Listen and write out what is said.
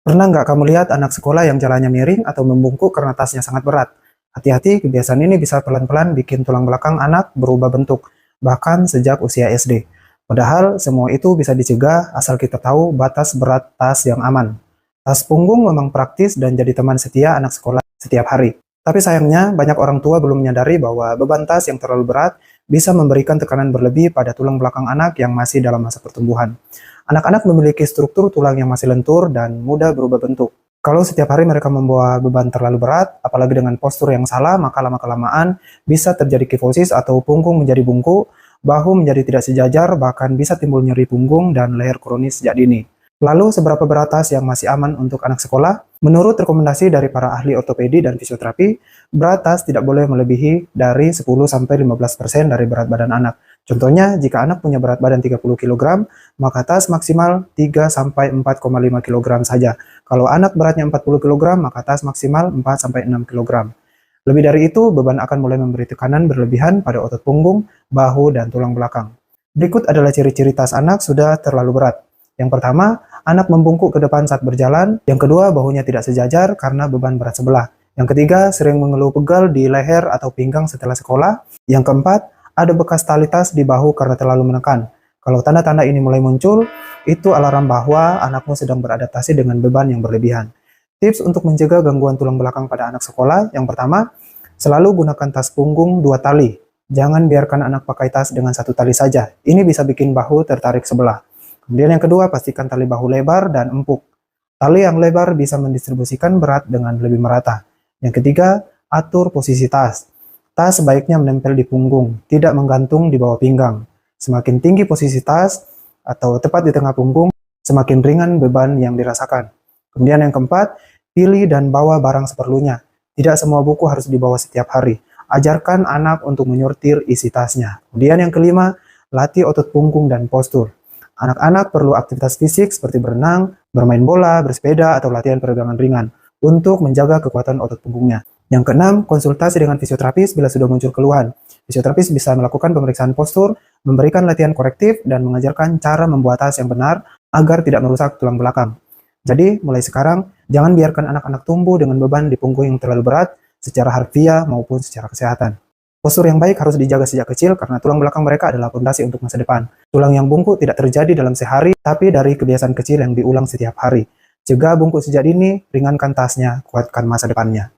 Pernah nggak kamu lihat anak sekolah yang jalannya miring atau membungkuk karena tasnya sangat berat? Hati-hati, kebiasaan ini bisa pelan-pelan bikin tulang belakang anak berubah bentuk, bahkan sejak usia SD. Padahal semua itu bisa dicegah asal kita tahu batas berat tas yang aman. Tas punggung memang praktis dan jadi teman setia anak sekolah setiap hari. Tapi sayangnya, banyak orang tua belum menyadari bahwa beban tas yang terlalu berat bisa memberikan tekanan berlebih pada tulang belakang anak yang masih dalam masa pertumbuhan. Anak-anak memiliki struktur tulang yang masih lentur dan mudah berubah bentuk. Kalau setiap hari mereka membawa beban terlalu berat, apalagi dengan postur yang salah, maka lama-kelamaan bisa terjadi kifosis atau punggung menjadi bungkuk, bahu menjadi tidak sejajar, bahkan bisa timbul nyeri punggung dan leher kronis sejak dini. Lalu, seberapa berat tas yang masih aman untuk anak sekolah? Menurut rekomendasi dari para ahli ortopedi dan fisioterapi, berat tas tidak boleh melebihi dari 10-15% dari berat badan anak. Contohnya, jika anak punya berat badan 30 kg, maka tas maksimal 3-4,5 kg saja. Kalau anak beratnya 40 kg, maka tas maksimal 4-6 kg. Lebih dari itu, beban akan mulai memberi tekanan berlebihan pada otot punggung, bahu, dan tulang belakang. Berikut adalah ciri-ciri tas anak sudah terlalu berat. Yang pertama, anak membungkuk ke depan saat berjalan. Yang kedua, bahunya tidak sejajar karena beban berat sebelah. Yang ketiga, sering mengeluh pegal di leher atau pinggang setelah sekolah. Yang keempat, ada bekas tali tas di bahu karena terlalu menekan. Kalau tanda-tanda ini mulai muncul, itu alarm bahwa anakmu sedang beradaptasi dengan beban yang berlebihan. Tips untuk mencegah gangguan tulang belakang pada anak sekolah, yang pertama, selalu gunakan tas punggung 2 tali. Jangan biarkan anak pakai tas dengan 1 tali saja. Ini bisa bikin bahu tertarik sebelah. Kemudian yang kedua, pastikan tali bahu lebar dan empuk. Tali yang lebar bisa mendistribusikan berat dengan lebih merata. Yang ketiga, atur posisi tas. Tas sebaiknya menempel di punggung, tidak menggantung di bawah pinggang. Semakin tinggi posisi tas atau tepat di tengah punggung, semakin ringan beban yang dirasakan. Kemudian yang keempat, pilih dan bawa barang seperlunya. Tidak semua buku harus dibawa setiap hari. Ajarkan anak untuk menyortir isi tasnya. Kemudian yang kelima, latih otot punggung dan postur. Anak-anak perlu aktivitas fisik seperti berenang, bermain bola, bersepeda, atau latihan peregangan ringan untuk menjaga kekuatan otot punggungnya. Yang keenam, konsultasi dengan fisioterapis bila sudah muncul keluhan. Fisioterapis bisa melakukan pemeriksaan postur, memberikan latihan korektif, dan mengajarkan cara membuat tas yang benar agar tidak merusak tulang belakang. Jadi, mulai sekarang, jangan biarkan anak-anak tumbuh dengan beban di punggung yang terlalu berat secara harfiah maupun secara kesehatan. Postur yang baik harus dijaga sejak kecil karena tulang belakang mereka adalah fondasi untuk masa depan. Tulang yang bungkuk tidak terjadi dalam sehari, tapi dari kebiasaan kecil yang diulang setiap hari. Cegah bungkuk sejak dini, ringankan tasnya, kuatkan masa depannya.